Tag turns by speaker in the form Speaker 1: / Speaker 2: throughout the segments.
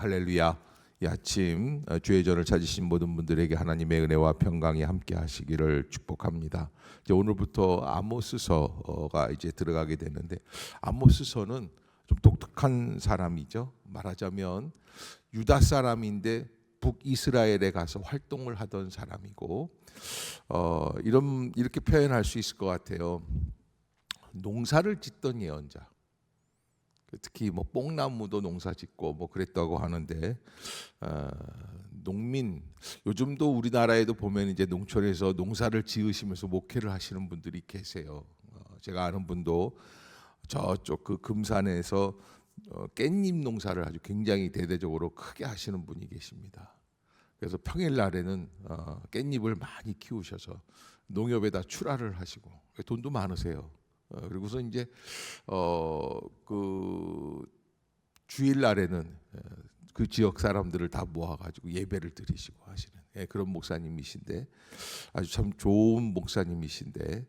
Speaker 1: 할렐루야. 이 아침 주의 전을 찾으신 모든 분들에게 하나님의 은혜와 평강이 함께 하시기를 축복합니다. 이제 오늘부터 아모스서가 이제 들어가게 되는데, 아모스서는 좀 독특한 사람이죠. 말하자면 유다 사람인데 북이스라엘에 가서 활동을 하던 사람이고, 이렇게 표현할 수 있을 것 같아요. 농사를 짓던 예언자. 특히 뭐 뽕나무도 농사짓고 뭐 그랬다고 하는데, 농민, 요즘도 우리나라에도 보면 이제 농촌에서 농사를 지으시면서 목회를 하시는 분들이 계세요. 제가 아는 분도 저쪽 그 금산에서 깻잎 농사를 아주 굉장히 대대적으로 크게 하시는 분이 계십니다. 그래서 평일날에는 깻잎을 많이 키우셔서 농협에다 출하를 하시고, 돈도 많으세요. 그리고서 이제 그 주일날에는 그 지역 사람들을 다 모아가지고 예배를 드리시고 하시는 그런 목사님이신데, 아주 참 좋은 목사님이신데,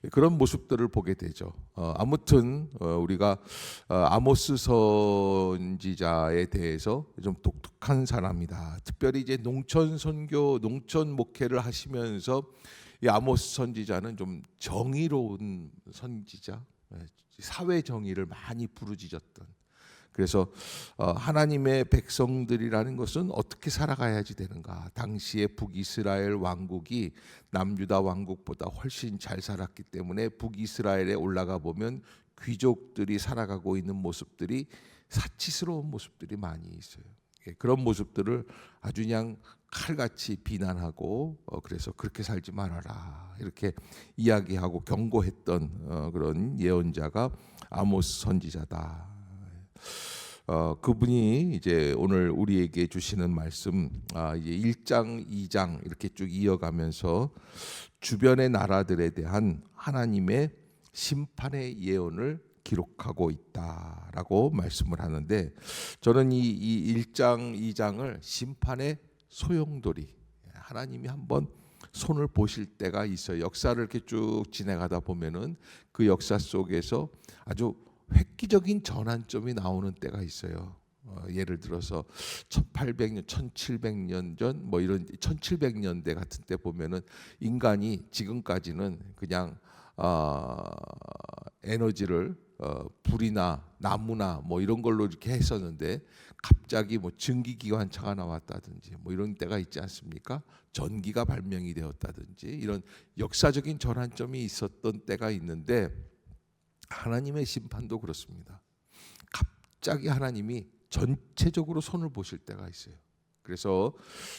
Speaker 1: 그런 모습들을 보게 되죠. 아무튼 우리가 아모스 선지자에 대해서 좀 독특한 사람이다. 특별히 이제 농촌 선교, 농촌 목회를 하시면서 이 아모스 선지자는 좀 정의로운 선지자, 사회 정의를 많이 부르짖었던. 그래서 하나님의 백성들이라는 것은 어떻게 살아가야지 되는가. 당시에 북이스라엘 왕국이 남유다 왕국보다 훨씬 잘 살았기 때문에 북이스라엘에 올라가 보면 귀족들이 살아가고 있는 모습들이 사치스러운 모습들이 많이 있어요. 그런 모습들을 아주 그냥 칼같이 비난하고, 그래서 그렇게 살지 말아라 이렇게 이야기하고 경고했던 그런 예언자가 아모스 선지자다. 그분이 이제 오늘 우리에게 주시는 말씀, 이제 1장, 2장 이렇게 쭉 이어가면서 주변의 나라들에 대한 하나님의 심판의 예언을 기록하고 있다라고 말씀을 하는데, 저는 이 1장, 2장을 심판의 소용돌이, 하나님이 한번 손을 보실 때가 있어요. 역사를 이렇게 쭉 지나가다 보면은 그 역사 속에서 아주 획기적인 전환점이 나오는 때가 있어요. 예를 들어서 1800년, 1700년 전 뭐 이런 1700년대 같은 때 보면은 인간이 지금까지는 그냥 에너지를 불이나 나무나 뭐 이런 걸로 이렇게 했었는데, 갑자기 뭐 증기기관차가 나왔다든지 뭐 이런 때가 있지 않습니까? 전기가 발명이 되었다든지 이런 역사적인 전환점이 있었던 때가 있는데, 하나님의 심판도 그렇습니다. 갑자기 하나님이 전체적으로 손을 보실 때가 있어요. 그래서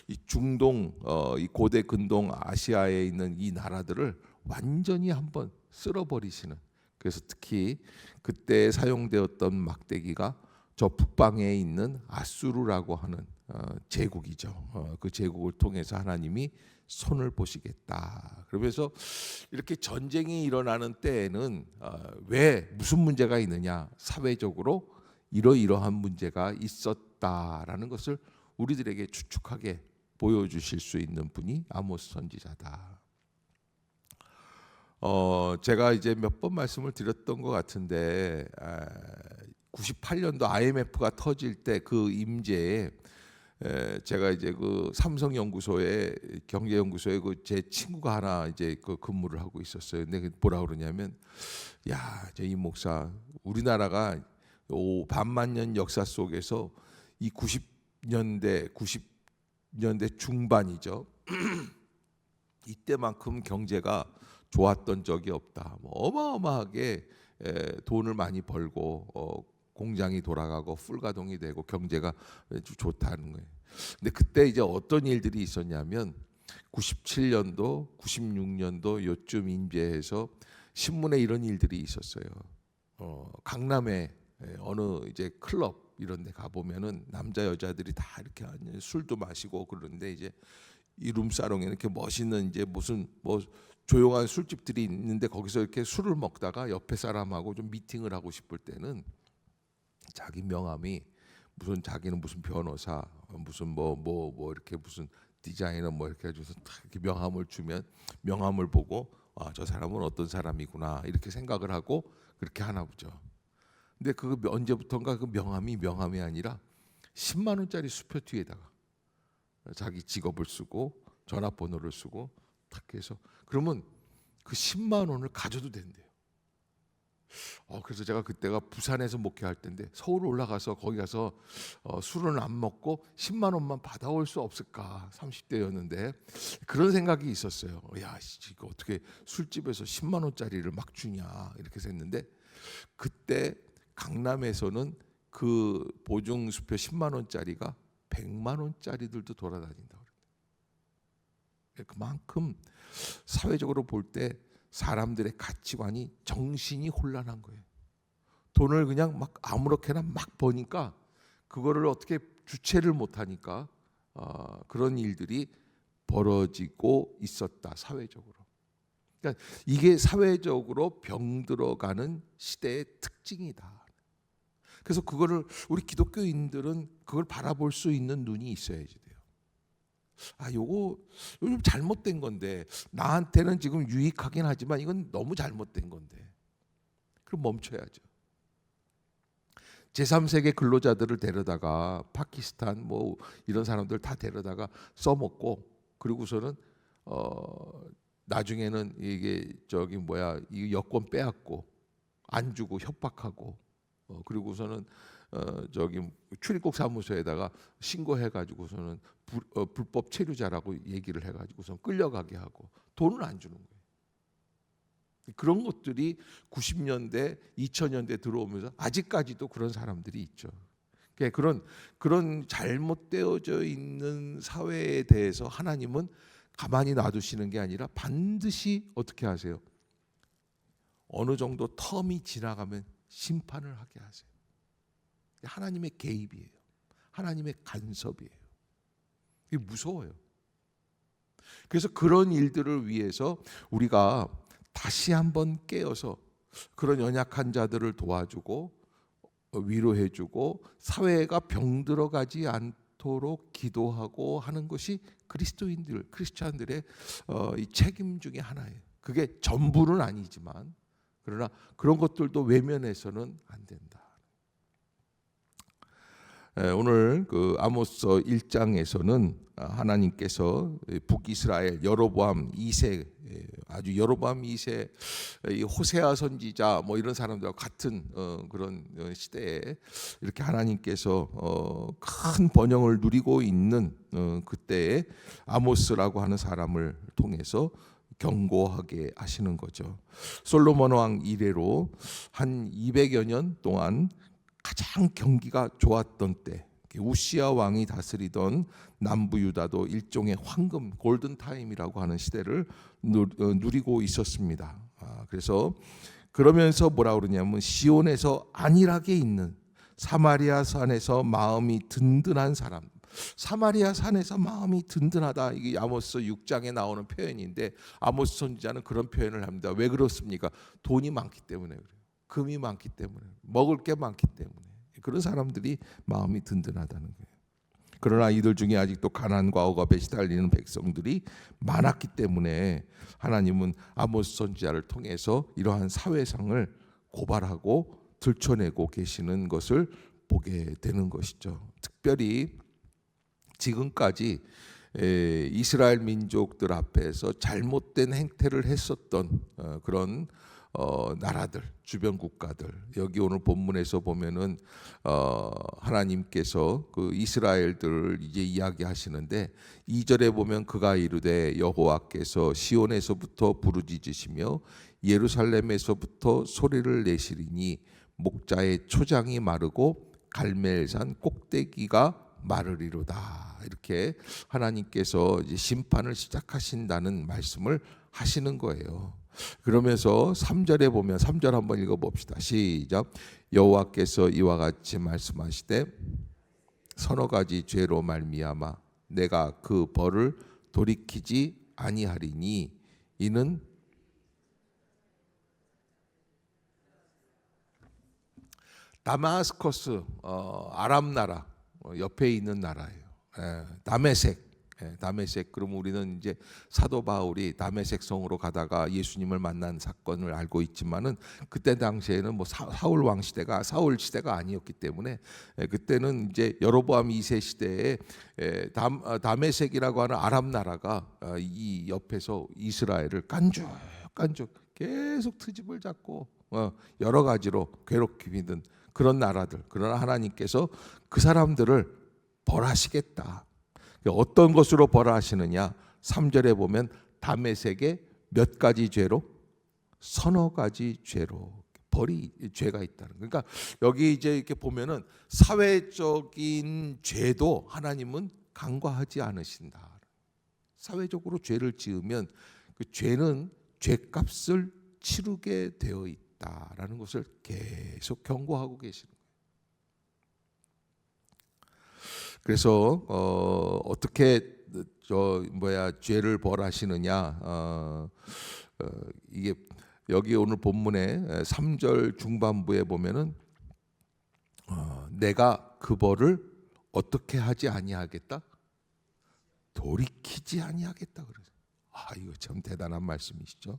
Speaker 1: 이 중동, 이 고대 근동 아시아에 있는 이 나라들을 완전히 한번 쓸어버리시는. 그래서 특히 그때 사용되었던 막대기가 저 북방에 있는 아수르라고 하는 제국이죠. 그 제국을 통해서 하나님이 손을 보시겠다. 그러면서 이렇게 전쟁이 일어나는 때에는 왜 무슨 문제가 있느냐, 사회적으로 이러이러한 문제가 있었다라는 것을 우리들에게 추측하게 보여주실 수 있는 분이 아모스 선지자다. 제가 이제 몇 번 말씀을 드렸던 것 같은데, 98년도 IMF가 터질 때 그 임제에 제가 이제 그 삼성연구소에, 경제연구소에 그 제 친구가 하나 이제 그 근무를 하고 있었어요. 근데 뭐라 그러냐면, 야, 이 목사, 우리나라가 반만년 역사 속에서 이 90년대 중반이죠. 이때만큼 경제가 좋았던 적이 없다. 뭐 어마어마하게 돈을 많이 벌고 공장이 돌아가고 풀가동이 되고 경제가 좋다는 거예요. 근데 그때 이제 어떤 일들이 있었냐면, 97년도, 96년도 요쯤 임제해서 신문에 이런 일들이 있었어요. 강남에 어느 이제 클럽 이런 데 가 보면은 남자 여자들이 다 이렇게 술도 마시고 그러는데, 이제 이 룸사롱에 이렇게 멋있는 이제 무슨 뭐 조용한 술집들이 있는데, 거기서 이렇게 술을 먹다가 옆에 사람하고 좀 미팅을 하고 싶을 때는 자기 명함이 무슨, 자기는 무슨 변호사, 무슨 뭐 이렇게 무슨 디자이너 뭐 이렇게 해줘서 이렇게 명함을 주면, 명함을 보고 저 사람은 어떤 사람이구나 이렇게 생각을 하고 그렇게 하나 보죠. 근데 그 언제부턴가 그 명함이 아니라 10만 원짜리 수표 뒤에다가 자기 직업을 쓰고 전화번호를 쓰고 탁 해서 그러면 그 10만 원을 가져도 된대요. 그래서 제가 그때가 부산에서 목회할 때인데 서울 올라가서 거기 가서 술은 안 먹고 10만 원만 받아올 수 없을까, 30대였는데 그런 생각이 있었어요. 야, 이거 어떻게 술집에서 10만 원짜리를 막 주냐 이렇게 했는데, 그때 강남에서는 그 보증수표 10만 원짜리가 100만 원짜리들도 돌아다닌다. 그만큼 사회적으로 볼 때 사람들의 가치관이 정신이 혼란한 거예요. 돈을 그냥 막 아무렇게나 막 버니까 그거를 어떻게 주체를 못하니까 그런 일들이 벌어지고 있었다, 사회적으로. 그러니까 이게 사회적으로 병들어가는 시대의 특징이다. 그래서 그거를 우리 기독교인들은 그걸 바라볼 수 있는 눈이 있어야지 돼요. 요거 좀 잘못된 건데, 나한테는 지금 유익하긴 하지만 이건 너무 잘못된 건데, 그럼 멈춰야죠. 제3세계 근로자들을 데려다가 파키스탄 뭐 이런 사람들 다 데려다가 써먹고, 그리고서는 나중에는 이게 이 여권 빼앗고 안 주고 협박하고, 그리고서는 출입국 사무소에다가 신고해가지고서는 불법 체류자라고 얘기를 해가지고선 끌려가게 하고 돈을 안 주는 거예요. 그런 것들이 90년대, 2000년대 들어오면서 아직까지도 그런 사람들이 있죠. 그런 잘못되어져 있는 사회에 대해서 하나님은 가만히 놔두시는 게 아니라 반드시 어떻게 하세요? 어느 정도 텀이 지나가면 심판을 하게 하세요. 하나님의 개입이에요. 하나님의 간섭이에요. 이게 무서워요. 그래서 그런 일들을 위해서 우리가 다시 한번 깨어서 그런 연약한 자들을 도와주고 위로해주고 사회가 병들어가지 않도록 기도하고 하는 것이 크리스찬들의 이 책임 중에 하나예요. 그게 전부는 아니지만, 그러나 그런 것들도 외면해서는 안 된다. 오늘 그 아모스 1장에서는 하나님께서 북이스라엘 여로보암 2세, 아주 여로보암 2세, 호세아 선지자 뭐 이런 사람들과 같은 그런 시대에 이렇게 하나님께서 큰 번영을 누리고 있는 그때에 아모스라고 하는 사람을 통해서 경고하게 하시는 거죠. 솔로몬 왕 이래로 한 200여 년 동안 가장 경기가 좋았던 때, 우시아 왕이 다스리던 남부 유다도 일종의 황금 골든 타임이라고 하는 시대를 누리고 있었습니다. 그래서 그러면서 뭐라 그러냐면, 시온에서 안일하게 있는 사마리아 산에서 마음이 든든한 사람, 사마리아 산에서 마음이 든든하다, 이게 아모스 6장에 나오는 표현인데, 아모스 선지자는 그런 표현을 합니다. 왜 그렇습니까? 돈이 많기 때문에 그래요. 금이 많기 때문에, 먹을 게 많기 때문에 그런 사람들이 마음이 든든하다는 거예요. 그러나 이들 중에 아직도 가난과 억압에 시달리는 백성들이 많았기 때문에 하나님은 아모스 선지자를 통해서 이러한 사회상을 고발하고 들춰내고 계시는 것을 보게 되는 것이죠. 특별히 지금까지 이스라엘 민족들 앞에서 잘못된 행태를 했었던 그런 나라들, 주변 국가들, 여기 오늘 본문에서 보면은 하나님께서 그 이스라엘들을 이제 이야기하시는데, 2절에 보면 그가 이르되 여호와께서 시온에서부터 부르짖으시며 예루살렘에서부터 소리를 내시리니 목자의 초장이 마르고 갈멜산 꼭대기가 마르리로다. 이렇게 하나님께서 이제 심판을 시작하신다는 말씀을 하시는 거예요. 그러면서 3절에 보면, 3절 한번 읽어봅시다. 시작. 여호와께서 이와 같이 말씀하시되 서너 가지 죄로 말미암아 내가 그 벌을 돌이키지 아니하리니 이는 다마스커스, 아람 나라 옆에 있는 나라예요. 다메섹, 다메섹. 그럼 우리는 이제 사도 바울이 다메섹 성으로 가다가 예수님을 만난 사건을 알고 있지만은 그때 당시에는 뭐 사울 왕 시대가 사울 시대가 아니었기 때문에 그때는 이제 여로보암 2세 시대에 다메섹이라고 하는 아람 나라가 이 옆에서 이스라엘을 깐죽 계속 트집을 잡고 여러 가지로 괴롭히던 그런 나라들. 그러나 하나님께서 그 사람들을 벌하시겠다. 어떤 것으로 벌하시느냐? 3절에 보면 다메섹의 몇 가지 죄로? 서너 가지 죄로 죄가 있다는. 그러니까 여기 이제 이렇게 보면은 사회적인 죄도 하나님은 간과하지 않으신다. 사회적으로 죄를 지으면 그 죄는 죄값을 치르게 되어 있다라는 것을 계속 경고하고 계시는 거예요. 그래서 어떻게 죄를 벌하시느냐? 이게 여기 오늘 본문에 3절 중반부에 보면은 내가 그 벌을 어떻게 하지 아니하겠다? 돌이키지 아니하겠다 그래서. 이거 참 대단한 말씀이시죠.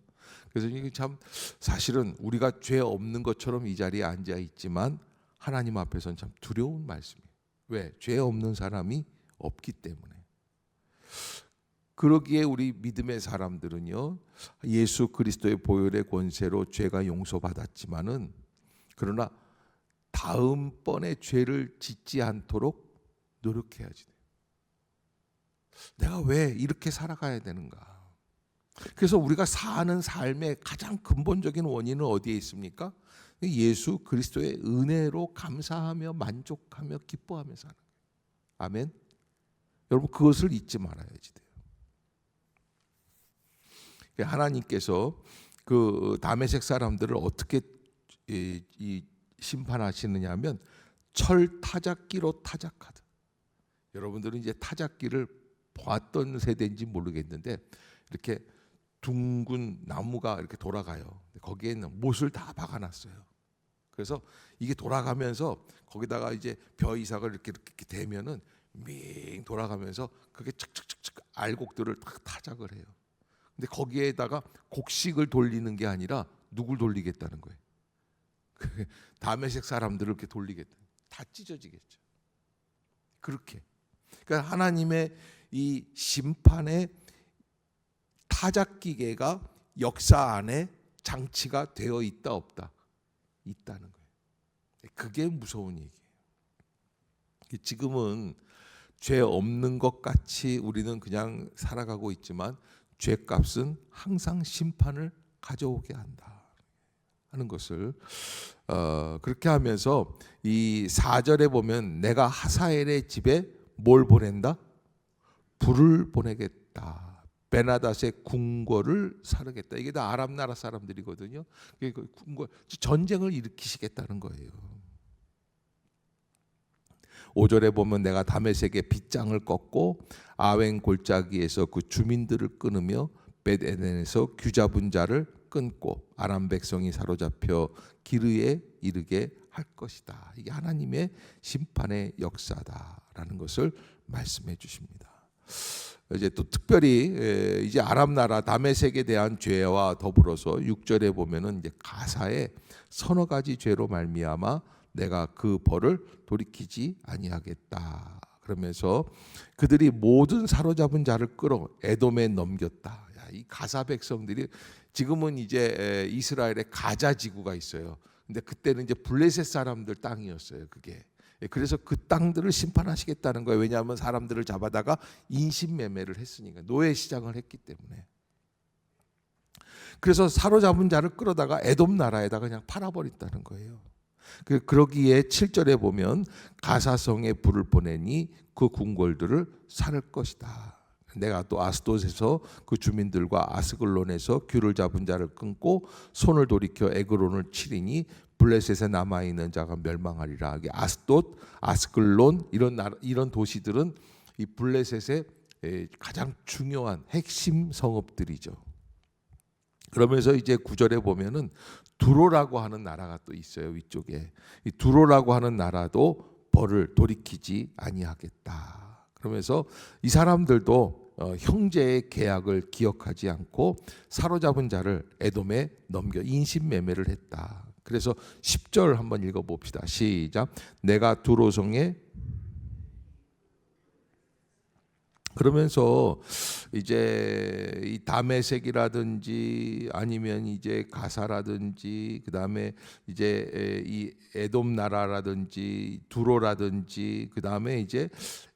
Speaker 1: 그래서 이게 참 사실은 우리가 죄 없는 것처럼 이 자리에 앉아 있지만 하나님 앞에서는 참 두려운 말씀이에요. 왜? 죄 없는 사람이 없기 때문에. 그러기에 우리 믿음의 사람들은요, 예수 그리스도의 보혈의 권세로 죄가 용서받았지만은 그러나 다음번에 죄를 짓지 않도록 노력해야지 돼요. 내가 왜 이렇게 살아가야 되는가? 그래서 우리가 사는 삶의 가장 근본적인 원인은 어디에 있습니까? 예수 그리스도의 은혜로 감사하며 만족하며 기뻐하며 사는 거예요. 아멘. 여러분 그것을 잊지 말아야지 돼요. 하나님께서 그 다메섹 사람들을 어떻게 심판하시느냐 하면 철 타작기로 타작하듯. 여러분들은 이제 타작기를 봤던 세대인지 모르겠는데 이렇게 둥근 나무가 이렇게 돌아가요. 거기에는 못을 다 박아놨어요. 그래서 이게 돌아가면서 거기다가 이제 벼 이삭을 이렇게 대면은 밍 돌아가면서 그게 착착착착 알곡들을 다 타작을 해요. 근데 거기에다가 곡식을 돌리는 게 아니라 누굴 돌리겠다는 거예요. 다메섹 사람들을 이렇게 돌리겠다. 다 찢어지겠죠. 그렇게. 그러니까 하나님의 이 심판의 타작기계가 역사 안에 장치가 되어 있다 없다? 있다는 거예요. 그게 무서운 얘기예요. 지금은 죄 없는 것 같이 우리는 그냥 살아가고 있지만 죄값은 항상 심판을 가져오게 한다 하는 것을 그렇게 하면서 이 4절에 보면 내가 하사엘의 집에 뭘 보낸다? 불을 보내겠다. 베나닷의 궁궐을 사르겠다. 이게 다 아랍 나라 사람들이거든요. 궁궐 전쟁을 일으키시겠다는 거예요. 5절에 보면 내가 다메섹의 빗장을 꺾고 아웬 골짜기에서 그 주민들을 끊으며 벳에덴에서 귀잡은 자를 끊고 아람 백성이 사로잡혀 기르에 이르게 할 것이다. 이게 하나님의 심판의 역사다라는 것을 말씀해 주십니다. 이제 또 특별히 이제 아랍 나라 다메섹에 대한 죄와 더불어서 6절에 보면은 이제 가사에 서너 가지 죄로 말미암아 내가 그 벌을 돌이키지 아니하겠다. 그러면서 그들이 모든 사로잡은 자를 끌어 에돔에 넘겼다. 이 가사 백성들이 지금은 이제 이스라엘의 가자 지구가 있어요. 근데 그때는 이제 블레셋 사람들 땅이었어요. 그게. 그래서 그 땅들을 심판하시겠다는 거예요. 왜냐하면 사람들을 잡아다가 인신매매를 했으니까 노예 시장을 했기 때문에. 그래서 사로잡은 자를 끌어다가 에돔 나라에다가 그냥 팔아버렸다는 거예요. 그러기에 7절에 보면 가사성에 불을 보내니 그 궁궐들을 살 것이다. 내가 또 아스돗에서 그 주민들과 아스글론에서 귤을 잡은 자를 끊고 손을 돌이켜 에그론을 치리니 블레셋에 남아 있는 자가 멸망하리라. 아스돗, 아스글론 이런 도시들은 이 블레셋의 가장 중요한 핵심 성읍들이죠. 그러면서 이제 9절에 보면은 두로라고 하는 나라가 또 있어요. 위쪽에 이 두로라고 하는 나라도 벌을 돌이키지 아니하겠다. 그러면서 이 사람들도 형제의 계약을 기억하지 않고 사로잡은 자를 에돔에 넘겨 인신매매를 했다. 그래서 10절 한번 읽어봅시다. 시작. 내가 두로성에 그러면서 이제 이 다메섹이라든지 아니면 이제 가사라든지 그다음에 이제 이 에돔 나라라든지 두로라든지 그다음에 이제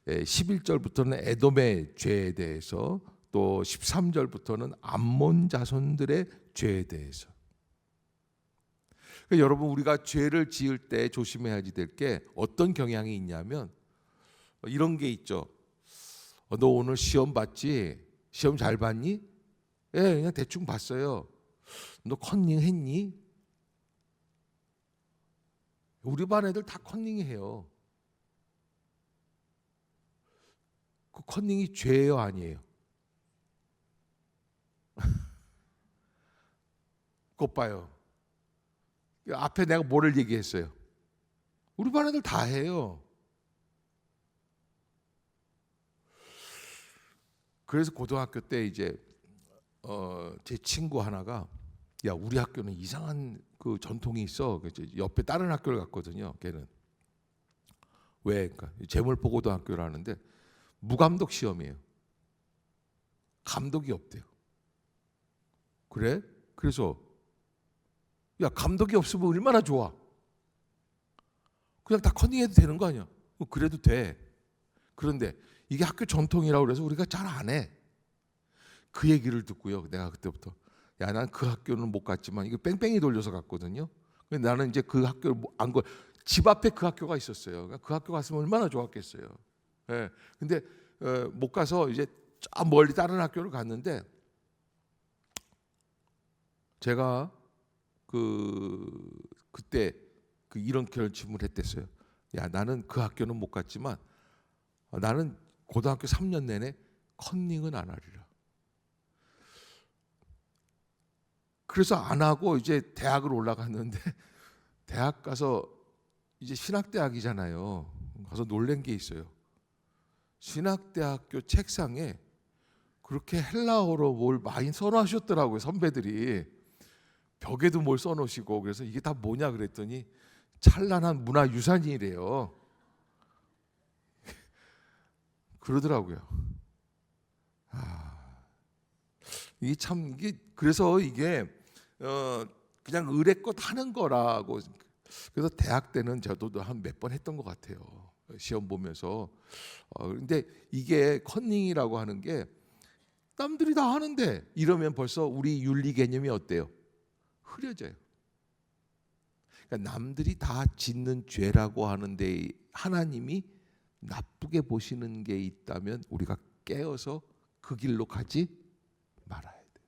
Speaker 1: 11절부터는 에돔의 죄에 대해서 또 13절부터는 암몬 자손들의 죄에 대해서. 그러니까 여러분 우리가 죄를 지을 때 조심해야 될 게 어떤 경향이 있냐면 이런 게 있죠. 너 오늘 시험 봤지? 시험 잘 봤니? 예, 그냥 대충 봤어요. 너 컨닝 했니? 우리 반 애들 다 컨닝해요. 그 컨닝이 죄예요, 아니에요? 그것 봐요. 앞에 내가 뭐를 얘기했어요? 우리 반 애들 다 해요. 그래서 고등학교 때 이제 제 친구 하나가 야 우리 학교는 이상한 그 전통이 있어. 옆에 다른 학교를 갔거든요. 걔는 왜? 그러니까 재물포고등학교라는데 무감독 시험이에요. 감독이 없대요. 그래? 그래서 야 감독이 없으면 얼마나 좋아. 그냥 다 컨닝해도 되는 거 아니야? 그래도 돼. 그런데 이게 학교 전통이라고 그래서 우리가 잘 안 해. 그 얘기를 듣고요. 내가 그때부터 야, 난 그 학교는 못 갔지만 이거 뺑뺑이 돌려서 갔거든요. 근데 나는 이제 그 학교를 안 거. 집 앞에 그 학교가 있었어요. 그러니까 그 학교 갔으면 얼마나 좋았겠어요. 예. 근데 못 가서 이제 저 멀리 다른 학교를 갔는데 제가 그때 이런 결심을 했댔어요. 야, 나는 그 학교는 못 갔지만 나는 고등학교 3년 내내 컨닝은 안 하리라. 그래서 안 하고 이제 대학을 올라갔는데 대학 가서 이제 신학대학이잖아요. 가서 놀란 게 있어요. 신학대학교 책상에 그렇게 헬라어로 뭘 많이 써놓으셨더라고요. 선배들이 벽에도 뭘 써놓으시고. 그래서 이게 다 뭐냐 그랬더니 찬란한 문화유산이래요. 그러더라고요. 이게 참 이게 그래서 이게 그냥 의례껏 하는 거라고. 그래서 대학 때는 저도 한 몇 번 했던 것 같아요. 시험 보면서. 근데 이게 컨닝이라고 하는 게 남들이 다 하는데 이러면 벌써 우리 윤리 개념이 어때요? 흐려져요. 그러니까 남들이 다 짓는 죄라고 하는데 하나님이 나쁘게 보시는 게 있다면 우리가 깨어서 그 길로 가지 말아야 돼.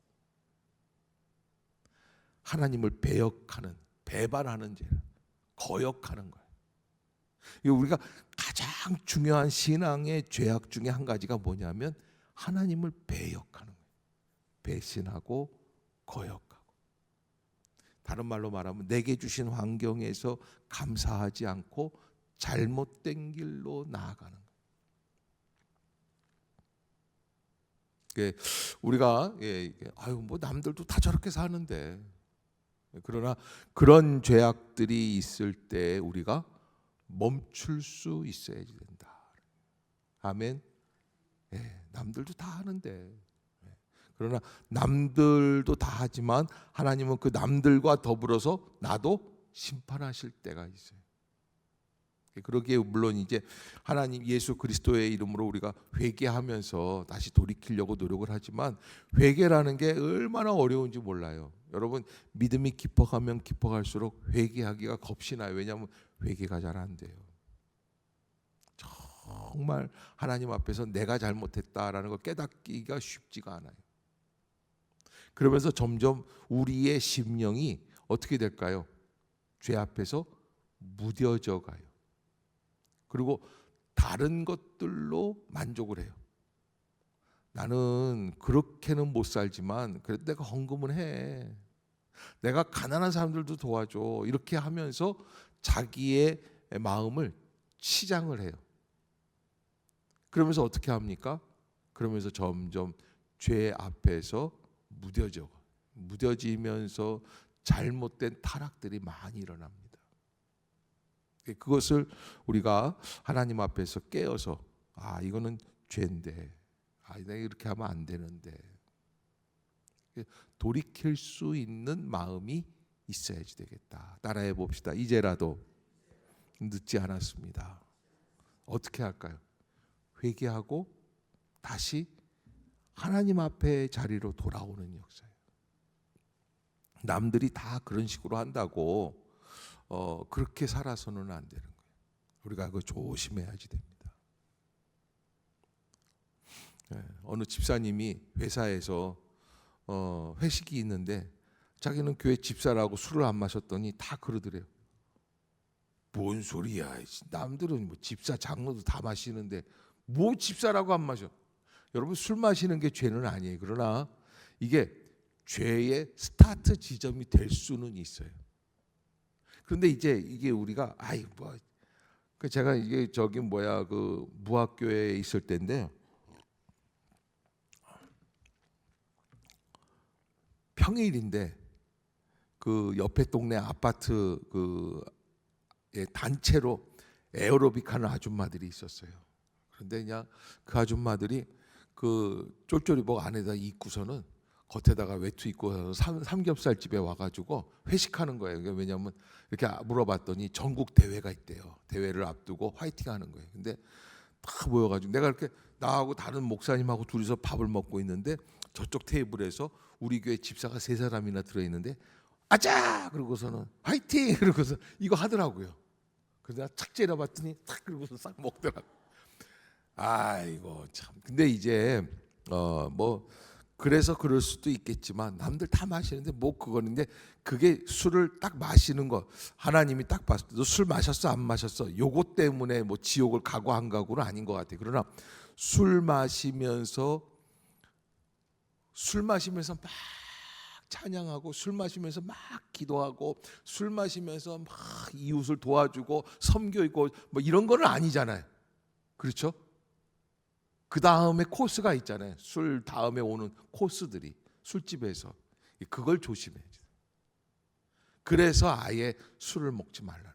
Speaker 1: 하나님을 배역하는, 배반하는 죄, 거역하는 거예요. 우리가 가장 중요한 신앙의 죄악 중에 한 가지가 뭐냐면 하나님을 배역하는 거예요. 배신하고 거역하고. 다른 말로 말하면 내게 주신 환경에서 감사하지 않고 잘못된 길로 나아가는 거예요. 우리가 아유 뭐 남들도 다 저렇게 사는데, 그러나 그런 죄악들이 있을 때 우리가 멈출 수 있어야 된다. 아멘. 남들도 다 하는데, 그러나 남들도 다 하지만 하나님은 그 남들과 더불어서 나도 심판하실 때가 있어요. 그러기에 물론 이제 하나님 예수 그리스도의 이름으로 우리가 회개하면서 다시 돌이키려고 노력을 하지만 회개라는 게 얼마나 어려운지 몰라요. 여러분 믿음이 깊어가면 깊어갈수록 회개하기가 겁이 나요. 왜냐하면 회개가 잘 안 돼요. 정말 하나님 앞에서 내가 잘못했다라는 걸 깨닫기가 쉽지가 않아요. 그러면서 점점 우리의 심령이 어떻게 될까요? 죄 앞에서 무뎌져 가요. 그리고 다른 것들로 만족을 해요. 나는 그렇게는 못 살지만 그래도 내가 헌금을 해. 내가 가난한 사람들도 도와줘. 이렇게 하면서 자기의 마음을 치장을 해요. 그러면서 어떻게 합니까? 그러면서 점점 죄 앞에서 무뎌지면서 잘못된 타락들이 많이 일어납니다. 그것을 우리가 하나님 앞에서 깨어서 이거는 죄인데 내가 이렇게 하면 안 되는데 돌이킬 수 있는 마음이 있어야지 되겠다. 따라해 봅시다. 이제라도 늦지 않았습니다. 어떻게 할까요? 회개하고 다시 하나님 앞에 자리로 돌아오는 역사예요. 남들이 다 그런 식으로 한다고 그렇게 살아서는 안 되는 거예요. 우리가 그거 조심해야지 됩니다. 어느 집사님이 회사에서 회식이 있는데 자기는 교회 집사라고 술을 안 마셨더니 다 그러더래요. 뭔 소리야? 남들은 뭐 집사 장로도 다 마시는데 뭐 집사라고 안 마셔? 여러분, 술 마시는 게 죄는 아니에요. 그러나 이게 죄의 스타트 지점이 될 수는 있어요. 그런데 이게 우리가 제가 이게 그 무학교에 있을 때인데 평일인데 그 옆에 동네 아파트 단체로 에어로빅 하는 아줌마들이 있었어요. 그런데 그냥 그 아줌마들이 그 쫄쫄이복 안에다 입고서는 겉에다가 외투 입고 삼겹살 집에 와가지고 회식하는 거예요. 왜냐하면 이렇게 물어봤더니 전국 대회가 있대요. 대회를 앞두고 화이팅하는 거예요. 근데 다 모여가지고 내가 이렇게 나하고 다른 목사님하고 둘이서 밥을 먹고 있는데 저쪽 테이블에서 우리 교회 집사가 3사람이나 들어있는데 아자! 그러고서는 화이팅! 그러고서 이거 하더라고요. 그래서 내가 착 째려봤더니 탁 그러고서 싹 먹더라고. 아이고 참. 근데 이제 그래서 그럴 수도 있겠지만 남들 다 마시는데 뭐 그거는데 그게 술을 딱 마시는 거 하나님이 딱 봤을 때 너 술 마셨어 안 마셨어? 요거 때문에 뭐 지옥을 가고 안 가고는 아닌 것 같아요. 그러나 술 마시면서 막 찬양하고 술 마시면서 막 기도하고 술 마시면서 막 이웃을 도와주고 섬기고 뭐 이런 거는 아니잖아요. 그렇죠? 그 다음에 코스가 있잖아요. 술 다음에 오는 코스들이 술집에서 그걸 조심해야죠. 그래서 아예 술을 먹지 말라는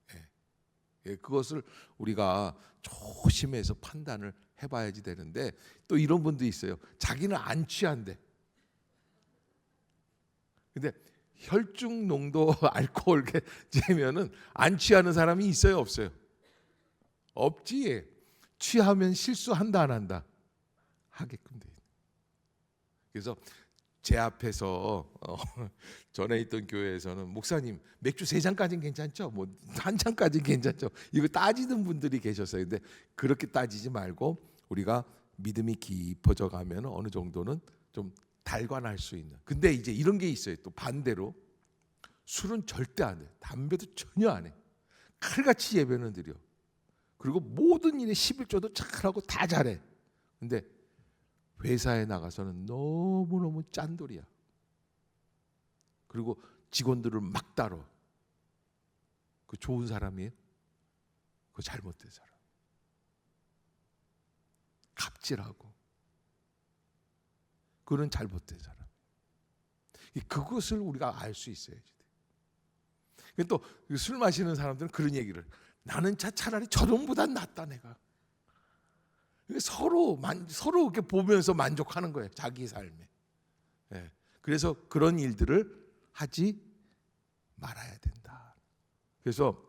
Speaker 1: 거예요. 그것을 우리가 조심해서 판단을 해봐야지 되는데 또 이런 분도 있어요. 자기는 안 취한대. 근데 혈중 농도 알코올 재면은 안 취하는 사람이 있어요, 없어요? 없지. 취하면 실수한다 안 한다? 하게끔 돼. 그래서 제 앞에서 전에 있던 교회에서는 목사님 맥주 3잔까지는 괜찮죠? 뭐 1잔까지는 괜찮죠? 이거 따지는 분들이 계셨어요. 근데 그렇게 따지지 말고 우리가 믿음이 깊어져 가면 어느 정도는 좀 달관할 수 있는. 근데 이제 이런 게 있어요. 또 반대로 술은 절대 안 해. 담배도 전혀 안 해. 칼같이 예배는 드려. 그리고 모든 일에 11조도 잘하고 다 잘해. 근데 회사에 나가서는 너무너무 짠돌이야. 그리고 직원들을 막 다뤄. 그 좋은 사람이에요? 그 잘못된 사람. 갑질하고. 그는 잘못된 사람. 그것을 우리가 알 수 있어야지. 또 술 마시는 사람들은 그런 얘기를 나는 차라리 저놈보단 낫다 내가. 서로 이렇게 보면서 만족하는 거예요. 자기 삶에. 그래서 그런 일들을 하지 말아야 된다. 그래서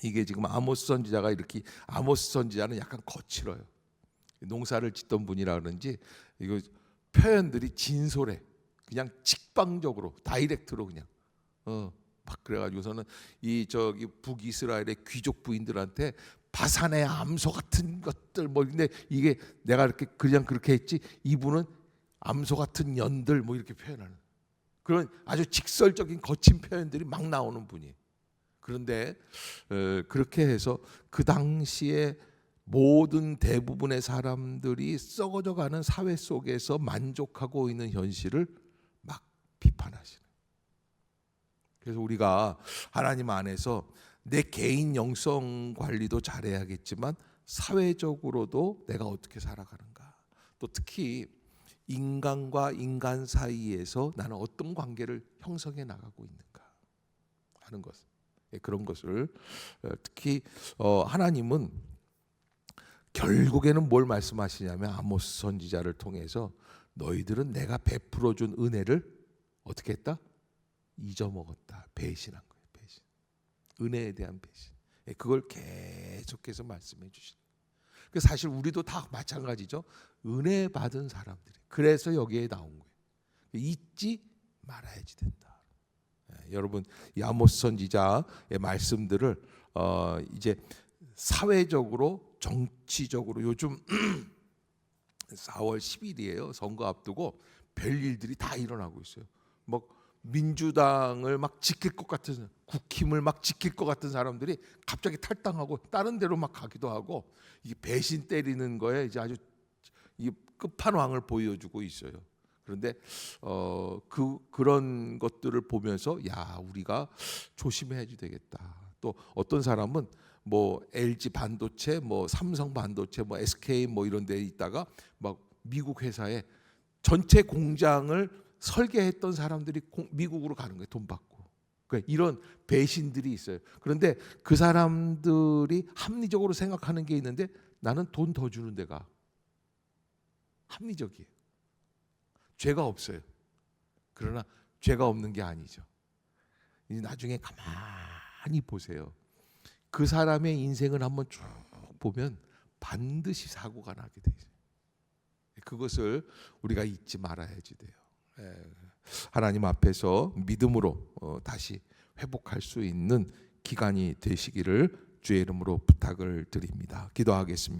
Speaker 1: 이게 지금 아모스 선지자가 이렇게 아모스 선지자는 약간 거칠어요. 농사를 짓던 분이라 그런지 이거 표현들이 진솔해. 그냥 직방적으로 다이렉트로 그냥 막 그래가지고서는 저기 북이스라엘의 귀족 부인들한테 바산의 암소 같은 것들 뭐 근데 이게 내가 이렇게 그냥 그렇게 했지 이분은 암소 같은 년들 뭐 이렇게 표현하는 그런 아주 직설적인 거친 표현들이 막 나오는 분이. 그런데 그렇게 해서 그 당시에 모든 대부분의 사람들이 썩어져가는 사회 속에서 만족하고 있는 현실을 막 비판하시는. 그래서 우리가 하나님 안에서 내 개인 영성 관리도 잘해야겠지만 사회적으로도 내가 어떻게 살아가는가, 또 특히 인간과 인간 사이에서 나는 어떤 관계를 형성해 나가고 있는가 하는 것, 그런 것을 특히 하나님은 결국에는 뭘 말씀하시냐면 아모스 선지자를 통해서 너희들은 내가 베풀어 준 은혜를 어떻게 했다? 잊어먹었다. 배신한 거예요. 배신. 은혜에 대한 배신. 그걸 계속해서 말씀해 주시는. 사실 우리도 다 마찬가지죠. 은혜 받은 사람들이. 그래서 여기에 나온 거예요. 잊지 말아야지 된다. 여러분, 이 아모스 선지자의 말씀들을 이제 사회적으로, 정치적으로 요즘 4월 10일이에요. 선거 앞두고 별일들이 다 일어나고 있어요. 뭐 민주당을 막 지킬 것 같은, 국힘을 막 지킬 것 같은 사람들이 갑자기 탈당하고 다른 데로 막 가기도 하고, 이 배신 때리는 거에 이제 아주 이 끝판왕을 보여주고 있어요. 그런데 그런 것들을 보면서 야, 우리가 조심해야지 되겠다. 또 어떤 사람은 뭐 LG 반도체, 뭐 삼성 반도체, 뭐 SK 뭐 이런 데 있다가 막 미국 회사에 전체 공장을 설계했던 사람들이 미국으로 가는 거예요. 돈 받고. 그러니까 이런 배신들이 있어요. 그런데 그 사람들이 합리적으로 생각하는 게 있는데 나는 돈 더 주는 데가 합리적이에요. 죄가 없어요. 그러나 죄가 없는 게 아니죠. 이제 나중에 가만히 보세요. 그 사람의 인생을 한번 쭉 보면 반드시 사고가 나게 되죠. 그것을 우리가 잊지 말아야지 돼요. 하나님 앞에서 믿음으로 다시 회복할 수 있는 기간이 되시기를 주의 이름으로 부탁을 드립니다. 기도하겠습니다.